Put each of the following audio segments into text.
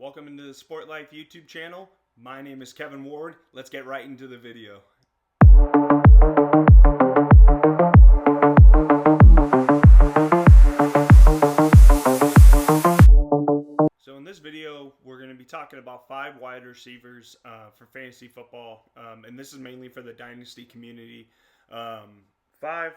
Welcome into the Sport Life YouTube channel. My name is Kevin Ward. Let's get right into the video. So in this video, we're going to be talking about 5 wide receivers for fantasy football, and this is mainly for the Dynasty community. Five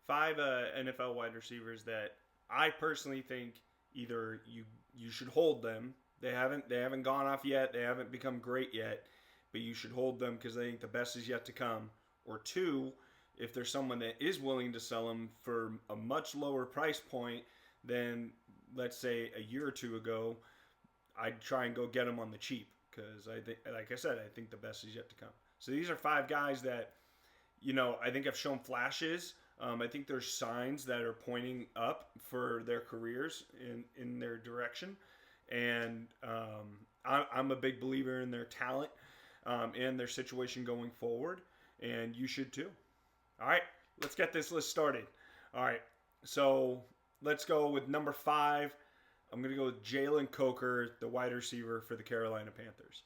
NFL wide receivers that I personally think either you should hold them. They haven't gone off yet. They haven't become great yet, but you should hold them because I think the best is yet to come. Or 2, if there's someone that is willing to sell them for a much lower price point than, let's say, a year or 2 ago, I'd try and go get them on the cheap because I think, like I said, I think the best is yet to come. So these are 5 guys that, I think have shown flashes. I think there's signs that are pointing up for their careers in their direction. And I'm a big believer in their talent and their situation going forward. And you should too. All right, let's get this list started. All right, so let's go with number 5. I'm going to go with Jalen Coker, the wide receiver for the Carolina Panthers.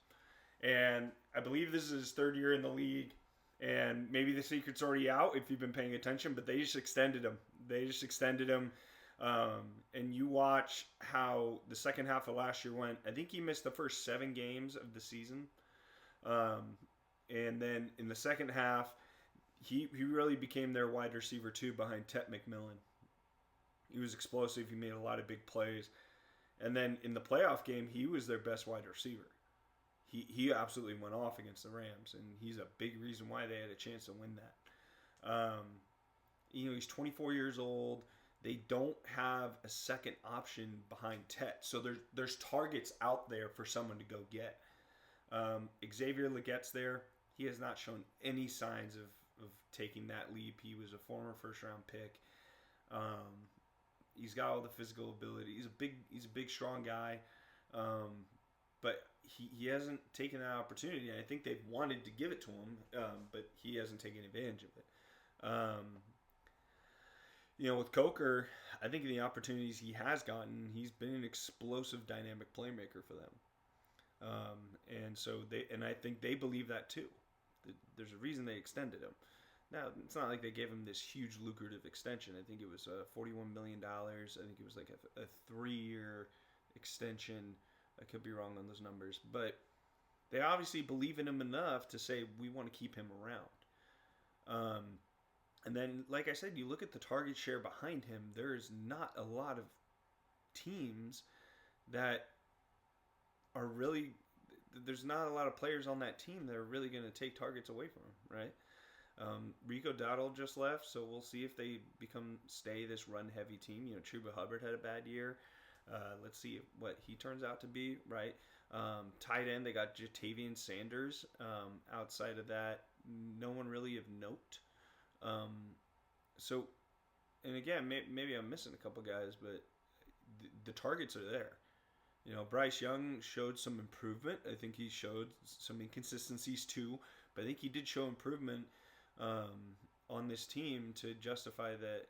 And I believe this is his 3rd year in the league. And maybe the secret's already out if you've been paying attention, but they just extended him. And you watch how the second half of last year went. I think he missed the first 7 games of the season. And then in the second half, he really became their wide receiver too behind Tet McMillan. He was explosive. He made a lot of big plays. And then in the playoff game, he was their best wide receiver. He absolutely went off against the Rams, and he's a big reason why they had a chance to win that. He's 24 years old. They don't have a second option behind Tet, so there's targets out there for someone to go get. Xavier Legette's there. He has not shown any signs of taking that leap. He was a former first-round pick. He's got all the physical ability. He's a big, strong guy. But he hasn't taken that opportunity. I think they've wanted to give it to him, but he hasn't taken advantage of it. With Coker, I think in the opportunities he has gotten, he's been an explosive, dynamic playmaker for them. And I think they believe that too. There's a reason they extended him. Now, it's not like they gave him this huge, lucrative extension. I think it was $41 million. I think it was like a 3-year extension. I could be wrong on those numbers, but they obviously believe in him enough to say we want to keep him around. And then, like I said, you look at the target share behind him. There is not a lot of teams that are really. There's not a lot of players on that team that are really going to take targets away from him, right? Rico Dowdle just left, so we'll see if they stay this run-heavy team. Chuba Hubbard had a bad year. Let's see what he turns out to be, right? Tight end, they got Jatavian Sanders. Outside of that, no one really of note. And again, maybe I'm missing a couple guys, but the targets are there. Bryce Young showed some improvement. I think he showed some inconsistencies too, but I think he did show improvement on this team to justify that,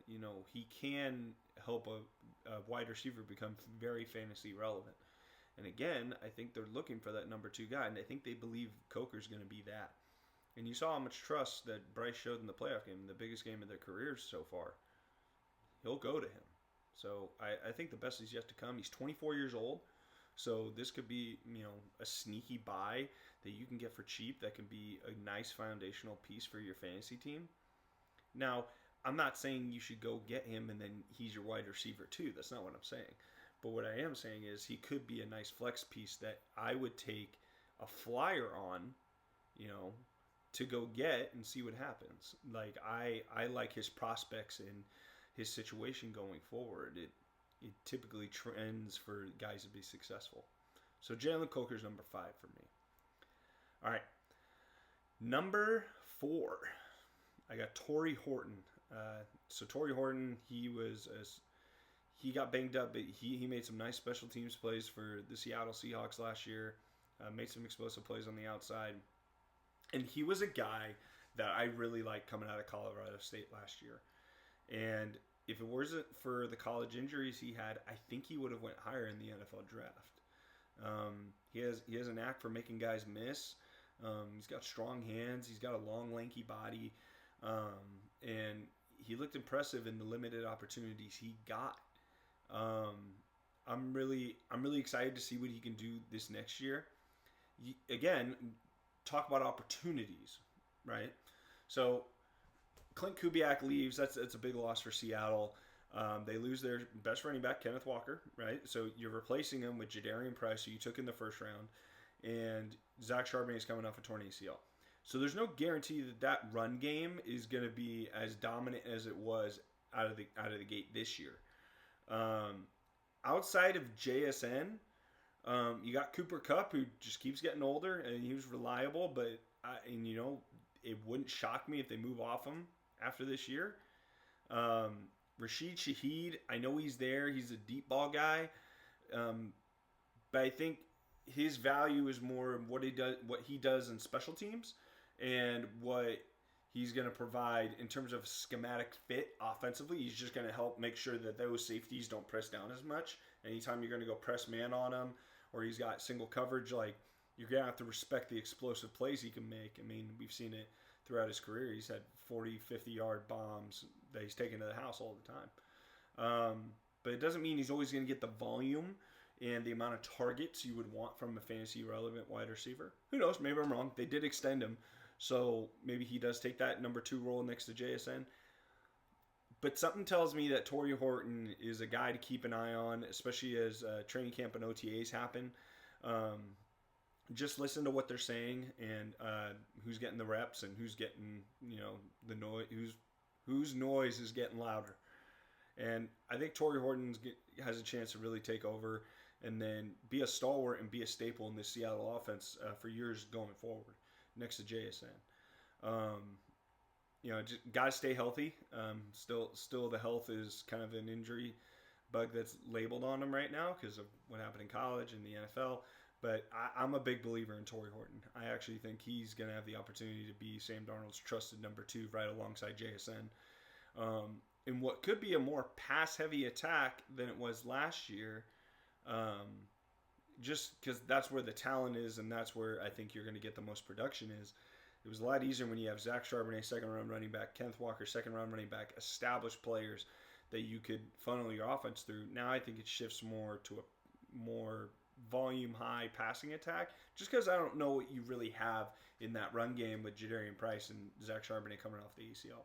he can help a wide receiver become very fantasy relevant. And again, I think they're looking for that number 2 guy, and I think they believe Coker's going to be that. And you saw how much trust that Bryce showed in the playoff game, the biggest game of their careers so far. He'll go to him. So I think the best is yet to come. He's 24 years old, so this could be a sneaky buy that you can get for cheap that can be a nice foundational piece for your fantasy team. Now, I'm not saying you should go get him and then he's your wide receiver too. That's not what I'm saying. But what I am saying is he could be a nice flex piece that I would take a flyer on, to go get and see what happens. Like I like his prospects and his situation going forward. It typically trends for guys to be successful. So Jalen Coker's number 5 for me. All right. Number 4. I got Torrey Horton. So Torrey Horton, he got banged up, but he made some nice special teams plays for the Seattle Seahawks last year. Made some explosive plays on the outside. And he was a guy that I really liked coming out of Colorado State last year. And if it wasn't for the college injuries he had, I think he would have went higher in the NFL draft. He has a knack for making guys miss. He's got strong hands. He's got a long, lanky body, and he looked impressive in the limited opportunities he got. Um, I'm really excited to see what he can do this next year. Again, talk about opportunities, right? So Clint Kubiak leaves. That's a big loss for Seattle. They lose their best running back, Kenneth Walker, right? So you're replacing him with Jadarian Price, who you took in the first round, and Zach Charbonnet is coming off a torn ACL. So there's no guarantee that run game is going to be as dominant as it was out of the gate this year. Um, Outside of JSN, you got Cooper Kupp, who just keeps getting older, and he was reliable. But it wouldn't shock me if they move off him after this year. Rashid Shaheed, I know he's there. He's a deep ball guy, but I think his value is more what he does in special teams, and what he's going to provide in terms of schematic fit offensively. He's just going to help make sure that those safeties don't press down as much. Anytime you're going to go press man on him, or he's got single coverage, like, you're going to have to respect the explosive plays he can make. I mean, we've seen it throughout his career. He's had 40, 50-yard bombs that he's taken to the house all the time. But it doesn't mean he's always going to get the volume and the amount of targets you would want from a fantasy-relevant wide receiver. Who knows? Maybe I'm wrong. They did extend him, so maybe he does take that number 2 role next to JSN. But something tells me that Torrey Horton is a guy to keep an eye on, especially as training camp and OTAs happen. Just listen to what they're saying, and who's getting the reps, and who's getting, the noise, whose noise is getting louder. And I think Torrey Horton has a chance to really take over and then be a stalwart and be a staple in this Seattle offense for years going forward, next to JSN. Just gotta stay healthy. Still, the health is kind of an injury bug that's labeled on him right now because of what happened in college and the NFL. But I'm a big believer in Torrey Horton. I actually think he's going to have the opportunity to be Sam Darnold's trusted number 2 right alongside JSN. In what could be a more pass-heavy attack than it was last year, just because that's where the talent is, and that's where I think you're going to get the most production is. It was a lot easier when you have Zach Charbonnet, second-round running back, Kenneth Walker, second-round running back, established players that you could funnel your offense through. Now I think it shifts more to a more volume-high passing attack, just because I don't know what you really have in that run game with Jadarian Price and Zach Charbonnet coming off the ACL.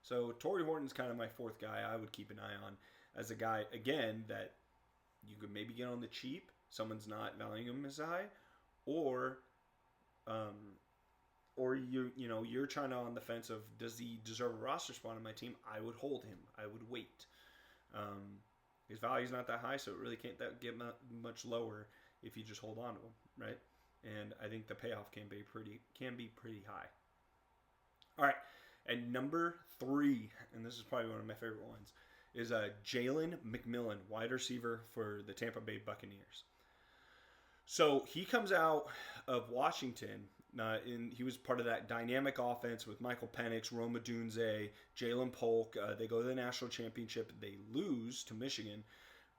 So Torrey Horton's kind of my 4th guy I would keep an eye on as a guy, again, that you could maybe get on the cheap. Someone's not valuing him as high, or you're trying to on the fence of, does he deserve a roster spot on my team? I would hold him. I would wait. His value's not that high, so it really can't get much lower if you just hold on to him, right? And I think the payoff can be pretty high. All right, and number 3, and this is probably one of my favorite ones, is Jalen McMillan, wide receiver for the Tampa Bay Buccaneers. So he comes out of Washington, and he was part of that dynamic offense with Michael Penix, Rome Odunze, Jalen Polk. They go to the national championship. They lose to Michigan,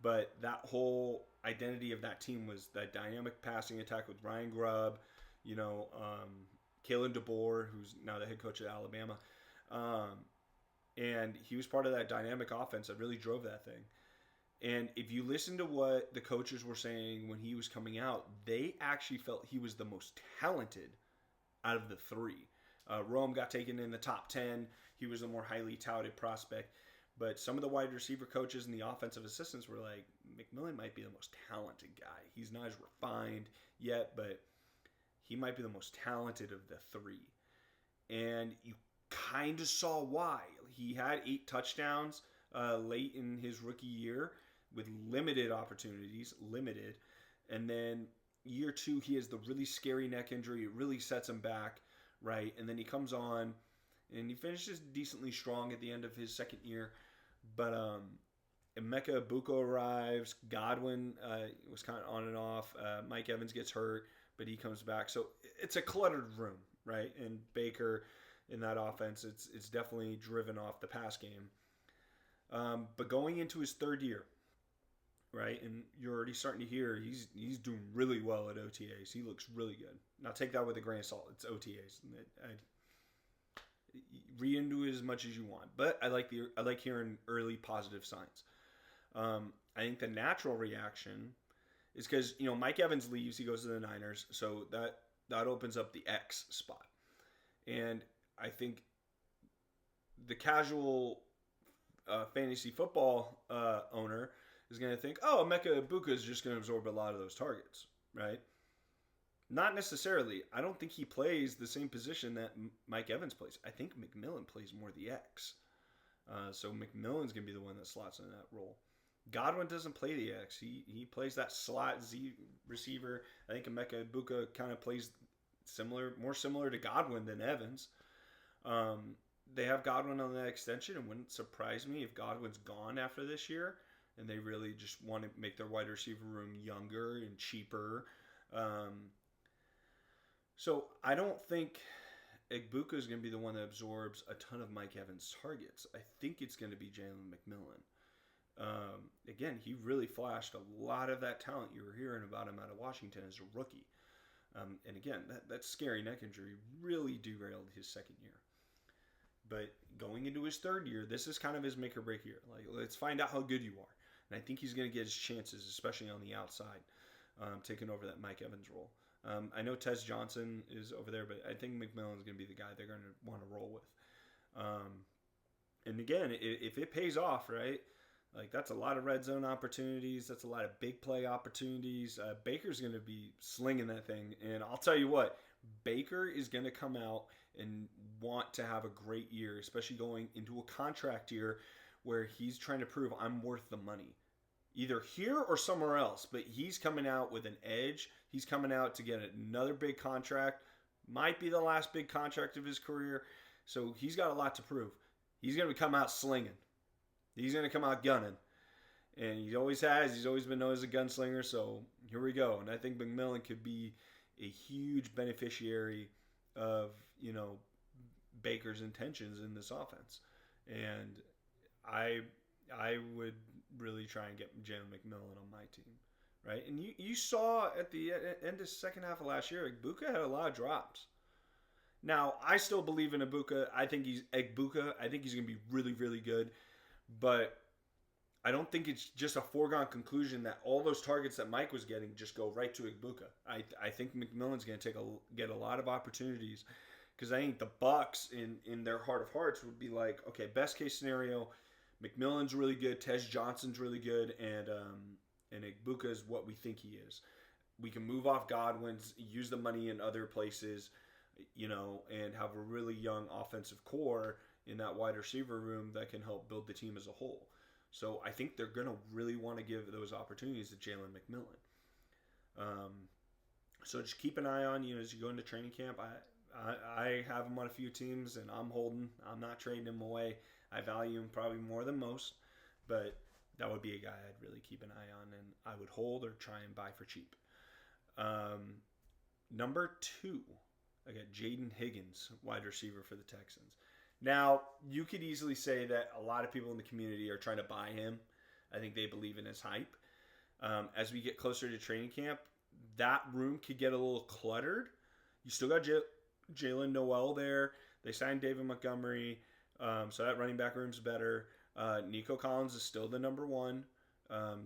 but that whole identity of that team was that dynamic passing attack with Ryan Grubb, Kalen DeBoer, who's now the head coach at Alabama. And he was part of that dynamic offense that really drove that thing. And if you listen to what the coaches were saying when he was coming out, they actually felt he was the most talented out of the 3. Rome got taken in the top 10. He was the more highly touted prospect. But some of the wide receiver coaches and the offensive assistants were like, McMillan might be the most talented guy. He's not as refined yet, but he might be the most talented of the 3. And you kind of saw why. He had 8 touchdowns late in his rookie year with limited opportunities, and then year 2 he has the really scary neck injury. It really sets him back, right? And then he comes on and he finishes decently strong at the end of his second year, but Emeka Egbuka arrives. Godwin was kind of on and off. Mike Evans gets hurt, but he comes back. So it's a cluttered room, right? And Baker in that offense, it's definitely driven off the pass game. But going into his 3rd year, right? And you're already starting to hear he's doing really well at OTAs. He looks really good. Now take that with a grain of salt. It's OTAs. Read into it as much as you want, but I like hearing early positive signs. I think the natural reaction is because Mike Evans leaves, he goes to the Niners, so that opens up the X spot, and I think the casual fantasy football owner is going to think, oh, Emeka Egbuka is just going to absorb a lot of those targets, right? Not necessarily. I don't think he plays the same position that Mike Evans plays. I think McMillan plays more the X. So McMillan's going to be the one that slots in that role. Godwin doesn't play the X. He plays that slot Z receiver. I think Emeka Egbuka kind of plays more similar to Godwin than Evans. They have Godwin on that extension. It wouldn't surprise me if Godwin's gone after this year and they really just want to make their wide receiver room younger and cheaper. So I don't think Egbuka is going to be the one that absorbs a ton of Mike Evans' targets. I think it's going to be Jalen McMillan. Again, he really flashed a lot of that talent you were hearing about him out of Washington as a rookie. And again, that scary neck injury really derailed his second year. But going into his third year, this is kind of his make or break year. Like, let's find out how good you are. And I think he's going to get his chances, especially on the outside, taking over that Mike Evans role. I know Tez Johnson is over there, but I think McMillan's going to be the guy they're going to want to roll with. And again, if it pays off, right, like that's a lot of red zone opportunities. That's a lot of big play opportunities. Baker's going to be slinging that thing. And I'll tell you what, Baker is going to come out and want to have a great year, especially going into a contract year where he's trying to prove I'm worth the money. Either here or somewhere else, but he's coming out with an edge. He's coming out to get another big contract. Might be the last big contract of his career. So he's got a lot to prove. He's going to come out slinging. He's going to come out gunning. And he always has. He's always been known as a gunslinger. So here we go. And I think McMillan could be a huge beneficiary of, Baker's intentions in this offense. And I would really try and get Jalen McMillan on my team, right? And you saw at the end of the second half of last year, Egbuka had a lot of drops. Now, I still believe in Egbuka. I think he's going to be really, really good. But I don't think it's just a foregone conclusion that all those targets that Mike was getting just go right to Egbuka. I think McMillan's going to get a lot of opportunities because I think the Bucs in their heart of hearts would be like, okay, best case scenario, McMillan's really good, Tez Johnson's really good, and Egbuka is what we think he is. We can move off Godwin's, use the money in other places, and have a really young offensive core in that wide receiver room that can help build the team as a whole. So I think they're going to really want to give those opportunities to Jalen McMillan. So just keep an eye on, as you go into training camp. I have him on a few teams, and I'm not trading him away. I value him probably more than most, but that would be a guy I'd really keep an eye on, and I would hold or try and buy for cheap. Number 2, I got Jaden Higgins, wide receiver for the Texans. Now, you could easily say that a lot of people in the community are trying to buy him. I think they believe in his hype. As we get closer to training camp, that room could get a little cluttered. You still got Jalen Noel there. They signed David Montgomery, so that running back room's better. Nico Collins is still the number 1.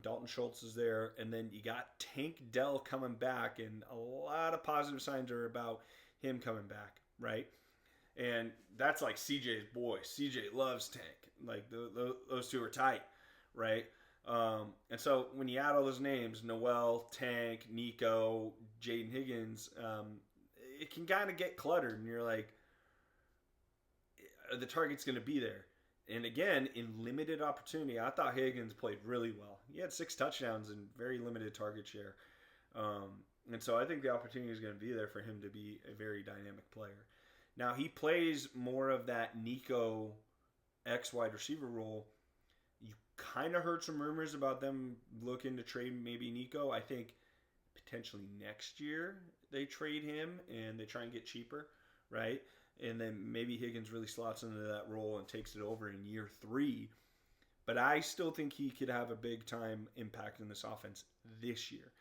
Dalton Schultz is there. And then you got Tank Dell coming back, and a lot of positive signs are about him coming back, right? And that's like CJ's boy. CJ loves Tank. Like, those two are tight, right? And so when you add all those names, Noel, Tank, Nico, Jaden Higgins, it can kind of get cluttered. And you're like, the target's going to be there. And again, in limited opportunity, I thought Higgins played really well. He had 6 touchdowns and very limited target share. And so I think the opportunity is going to be there for him to be a very dynamic player. Now, he plays more of that Nico X wide receiver role. You kind of heard some rumors about them looking to trade maybe Nico. I think potentially next year they trade him and they try and get cheaper, right? And then maybe Higgins really slots into that role and takes it over in year 3. But I still think he could have a big time impact in this offense this year.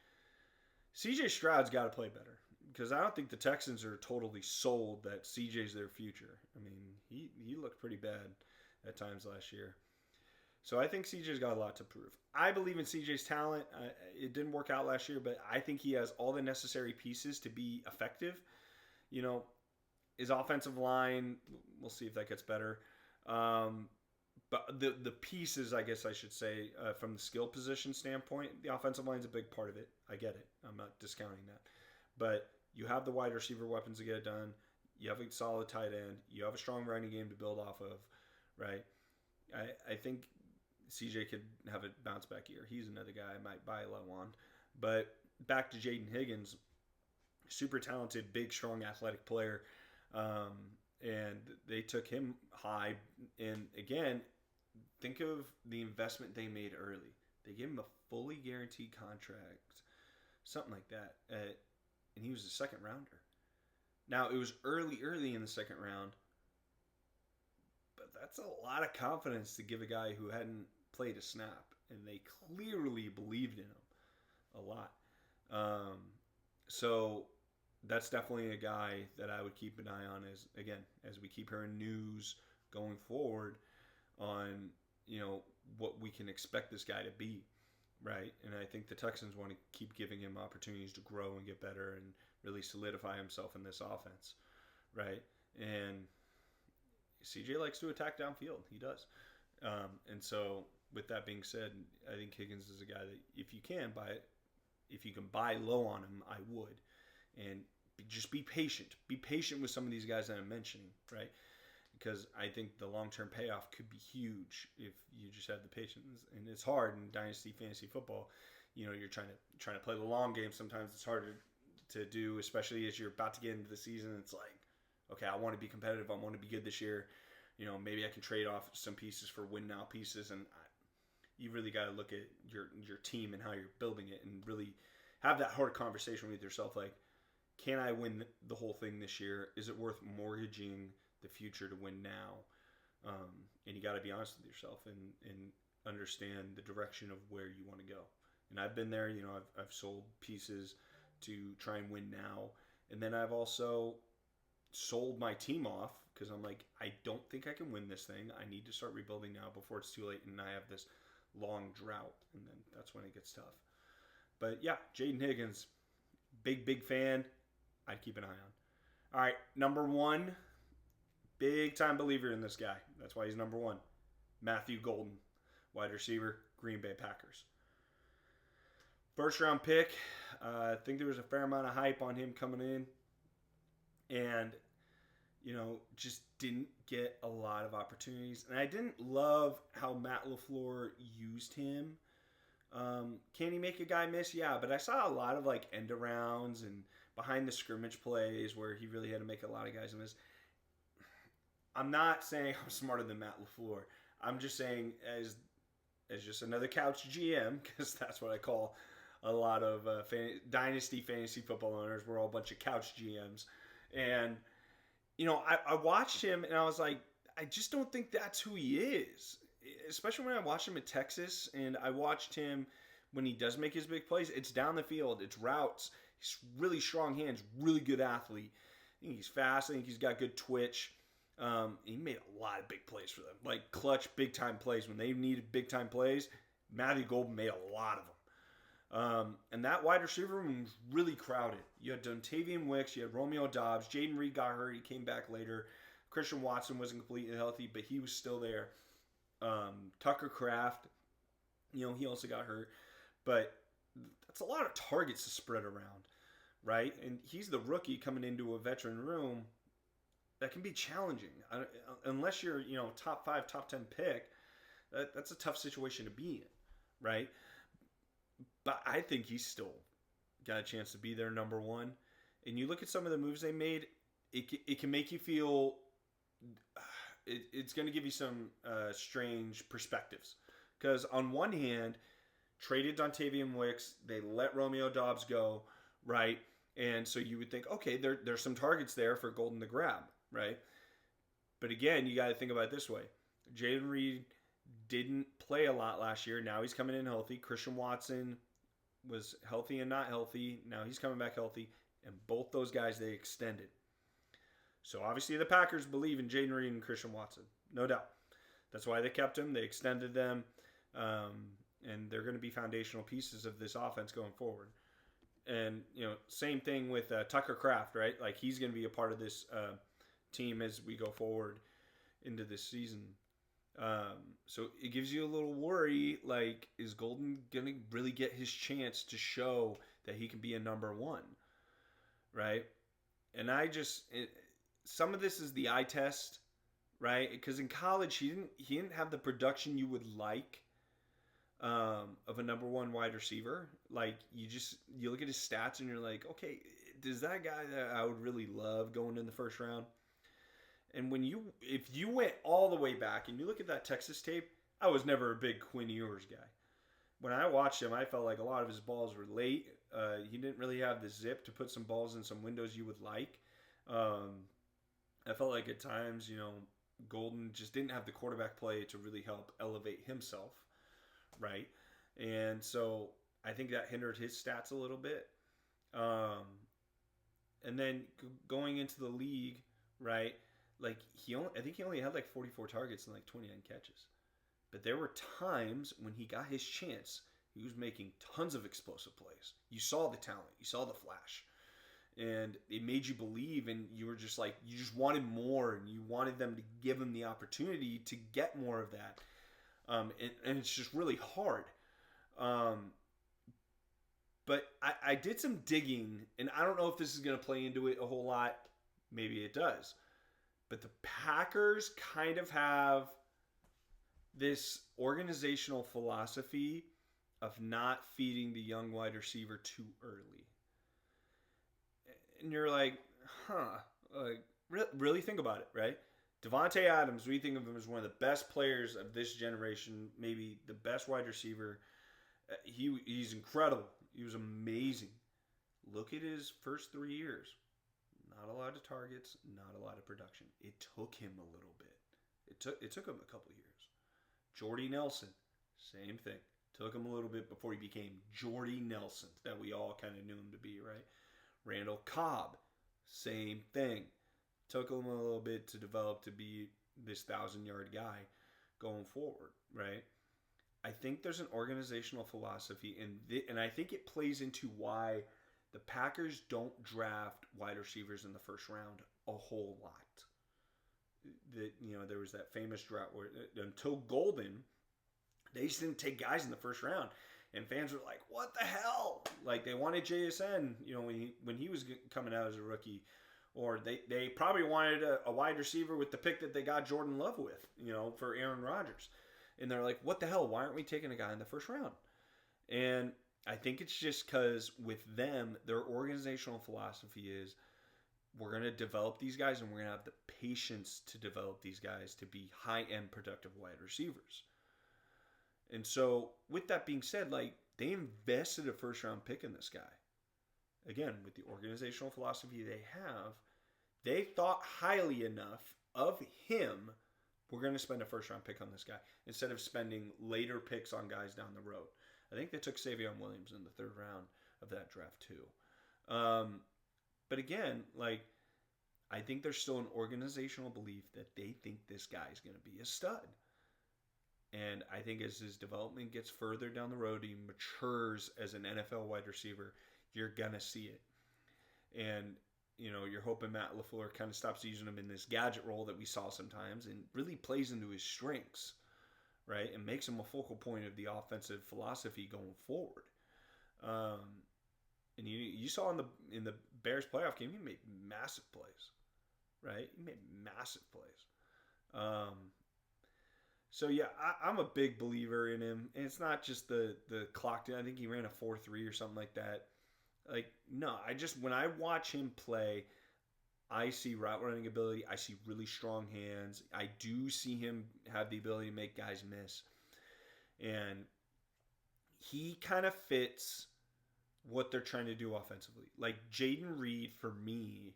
CJ Stroud's got to play better because I don't think the Texans are totally sold that CJ's their future. I mean, he looked pretty bad at times last year. So I think CJ's got a lot to prove. I believe in CJ's talent. It didn't work out last year, but I think he has all the necessary pieces to be effective. You know, his offensive line, we'll see if that gets better. But the pieces, I guess I should say, from the skill position standpoint, the offensive line is a big part of it. I get it. I'm not discounting that. But you have the wide receiver weapons to get it done. You have a solid tight end. You have a strong running game to build off of, right? I think CJ could have a bounce back year. He's another guy I might buy low on. But back to Jaden Higgins, super talented, big, strong, athletic player. And they took him high. And again, think of the investment they made early. They gave him a fully guaranteed contract, something like that. And he was a second rounder. Now, it was early in the second round. But that's a lot of confidence to give a guy who hadn't played a snap. And they clearly believed in him a lot. So that's definitely a guy that I would keep an eye on as we keep hearing news going forward on, you know, what we can expect this guy to be, right? And I think the Texans want to keep giving him opportunities to grow and get better and really solidify himself in this offense, right? And CJ likes to attack downfield. He does. And so with that being said, I think Higgins is a guy that if you can buy low on him, I would. And just be patient. Be patient with some of these guys that I'm mentioning, right? Because I think the long-term payoff could be huge if you just have the patience. And it's hard in Dynasty Fantasy Football. You know, you're trying to play the long game. Sometimes it's harder to do, especially as you're about to get into the season. It's like, okay, I want to be competitive. I want to be good this year. You know, maybe I can trade off some pieces for win-now pieces. And you really got to look at your team and how you're building it and really have that hard conversation with yourself. Like, can I win the whole thing this year? Is it worth mortgaging the future to win now? And you got to be honest with yourself and understand the direction of where you want to go. And I've been there. You know, I've sold pieces to try and win now. And then I've also sold my team off because I'm like, I don't think I can win this thing. I need to start rebuilding now before it's too late and I have this long drought. And then that's when it gets tough. But yeah, Jaden Higgins, big fan. I'd keep an eye on. All right, number one, big time believer in this guy. That's why he's number one. Matthew Golden, wide receiver, Green Bay Packers. First round pick. I think there was a fair amount of hype on him coming in. And, you know, just didn't get a lot of opportunities. And I didn't love how Matt LaFleur used him. Can he make a guy miss? Yeah, but I saw a lot of like end arounds and behind the scrimmage plays where he really had to make a lot of guys miss. I'm not saying I'm smarter than Matt LaFleur. I'm just saying as just another couch GM, because that's what I call a lot of Dynasty fantasy football owners. We're all a bunch of couch GMs. And, you know, I watched him and I was like, I just don't think that's who he is. Especially when I watched him at Texas and I watched him when he does make his big plays. It's down the field. It's routes. He's really strong hands, really good athlete. I think he's fast. I think he's got good twitch. He made a lot of big plays for them, like clutch, big-time plays. When they needed big-time plays, Matthew Golden made a lot of them. And that wide receiver room was really crowded. You had Dontavian Wicks, you had Romeo Doubs, Jaden Reed got hurt, he came back later. Christian Watson wasn't completely healthy, but he was still there. Tucker Kraft, you know, he also got hurt. But that's a lot of targets to spread around, right? And he's the rookie coming into a veteran room. That can be challenging. Unless you're, you know, top 5, top 10 pick, that's a tough situation to be in, right? But I think he's still got a chance to be their number one. And you look at some of the moves they made, it can make you feel, it's going to give you some strange perspectives. Because on one hand, traded Dontavian Wicks, they let Romeo Doubs go, right? And so you would think, okay, there's some targets there for Golden to grab, right? But again, you got to think about it this way. Jaden Reed didn't play a lot last year. Now he's coming in healthy. Christian Watson was healthy and not healthy. Now he's coming back healthy. And both those guys they extended. So obviously the Packers believe in Jaden Reed and Christian Watson. No doubt. That's why they kept him. They extended them. And they're going to be foundational pieces of this offense going forward. And, same thing with Tucker Kraft, right? Like, he's going to be a part of this team as we go forward into this season. So it gives you a little worry, like, is Golden going to really get his chance to show that he can be a number one, right? And some of this is the eye test, right? Because in college, he didn't have the production you would like of a number one wide receiver. Like, you look at his stats and you're like, okay, is that guy that I would really love going in the first round? And if you went all the way back and you look at that Texas tape, I was never a big Quinn Ewers guy. When I watched him, I felt like a lot of his balls were late. He didn't really have the zip to put some balls in some windows you would like. I felt like at times, Golden just didn't have the quarterback play to really help elevate himself, right? And so I think that hindered his stats a little bit. And then going into the league, right? Like, I think he only had like 44 targets and like 29 catches. But there were times when he got his chance, he was making tons of explosive plays. You saw the talent. You saw the flash. And it made you believe, and you were just like, you just wanted more, and you wanted them to give him the opportunity to get more of that. And it's just really hard. But I did some digging, and I don't know if this is going to play into it a whole lot. Maybe it does. But the Packers kind of have this organizational philosophy of not feeding the young wide receiver too early. And you're like, like, really think about it, right? Devontae Adams, we think of him as one of the best players of this generation, maybe the best wide receiver. He's incredible. He was amazing. Look at his first 3 years. Not a lot of targets, not a lot of production. It took him a little bit. It took him a couple years. Jordy Nelson, same thing. Took him a little bit before he became Jordy Nelson that we all kind of knew him to be, right? Randall Cobb, same thing. Took him a little bit to develop to be this 1,000-yard guy going forward, right? I think there's an organizational philosophy, and I think it plays into why the Packers don't draft wide receivers in the first round a whole lot. There was that famous draft where until Golden, they just didn't take guys in the first round. And fans were like, what the hell? Like, they wanted JSN, when he was coming out as a rookie. Or they probably wanted a wide receiver with the pick that they got Jordan Love with, for Aaron Rodgers. And they're like, what the hell? Why aren't we taking a guy in the first round? And I think it's just because with them, their organizational philosophy is we're going to develop these guys and we're going to have the patience to develop these guys to be high-end productive wide receivers. And so, with that being said, like, they invested a first-round pick in this guy. Again, with the organizational philosophy they have, they thought highly enough of him, we're going to spend a first-round pick on this guy, instead of spending later picks on guys down the road. I think they took Savion Williams in the third round of that draft, too. But again, like, I think there's still an organizational belief that they think this guy is going to be a stud. And I think as his development gets further down the road, he matures as an NFL wide receiver, you're going to see it. And, you're hoping Matt LaFleur kind of stops using him in this gadget role that we saw sometimes and really plays into his strengths, right? And makes him a focal point of the offensive philosophy going forward. And you saw in the Bears playoff game, he made massive plays, right? He made massive plays. So, yeah, I'm a big believer in him. And it's not just the clock. I think he ran a 4.3 or something like that. Like, no, when I watch him play, I see route running ability. I see really strong hands. I do see him have the ability to make guys miss. And he kind of fits what they're trying to do offensively. Like, Jaden Reed, for me,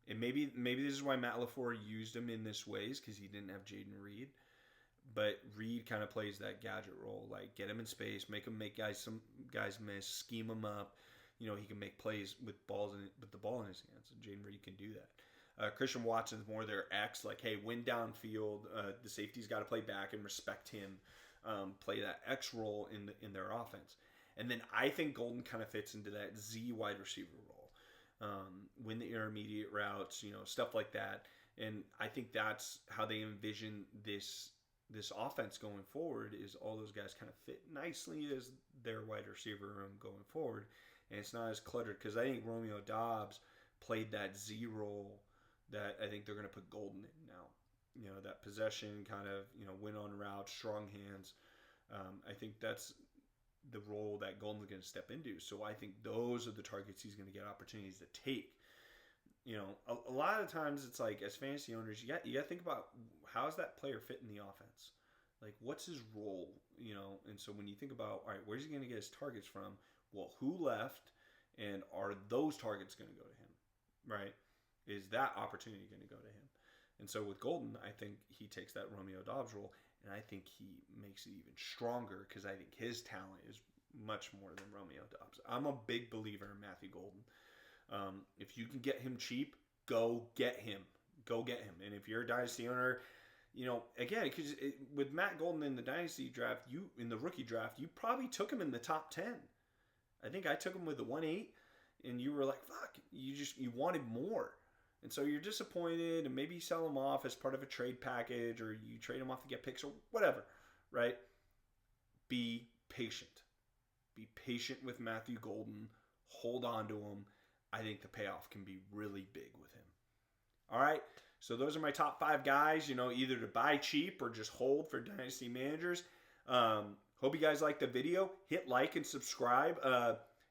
and maybe this is why Matt LaFleur used him in this ways, because he didn't have Jaden Reed. But Reed kind of plays that gadget role, like get him in space, make him make some guys miss, scheme him up. He can make plays with with the ball in his hands, and Jaden Reed can do that. Christian Watson's more their X, like hey, win downfield. The safety's got to play back and respect him, play that X role in their offense. And then I think Golden kind of fits into that Z wide receiver role, win the intermediate routes, stuff like that. And I think that's how they envision this offense going forward, is all those guys kind of fit nicely as their wide receiver room going forward. And it's not as cluttered, because I think Romeo Doubs played that Z role that I think they're going to put Golden in now. That possession kind of, win on routes, strong hands. I think that's the role that Golden's going to step into. So I think those are the targets he's going to get opportunities to take. A lot of times it's like, as fantasy owners, you got to think about, how's that player fit in the offense? Like, what's his role? And so when you think about, all right, where's he going to get his targets from? Well, who left, and are those targets going to go to him, right? Is that opportunity going to go to him? And so with Golden, I think he takes that Romeo Doubs role, and I think he makes it even stronger, because I think his talent is much more than Romeo Doubs. I'm a big believer in Matthew Golden. If you can get him cheap, go get him. Go get him. And if you're a Dynasty owner, again, because with Matt Golden in the Dynasty draft, in the rookie draft, you probably took him in the top 10. I think I took him with the 1-8, and you were like, fuck, you wanted more. And so you're disappointed, and maybe you sell him off as part of a trade package, or you trade him off to get picks, or whatever, right? Be patient. Be patient with Matthew Golden. Hold on to him. I think the payoff can be really big with him. All right, so those are my top 5 guys, either to buy cheap or just hold for Dynasty managers. Hope you guys liked the video. Hit like and subscribe.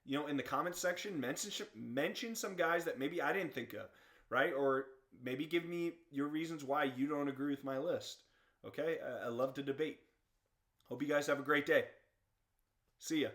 In the comments section, mention some guys that maybe I didn't think of, right? Or maybe give me your reasons why you don't agree with my list. Okay? I love to debate. Hope you guys have a great day. See ya.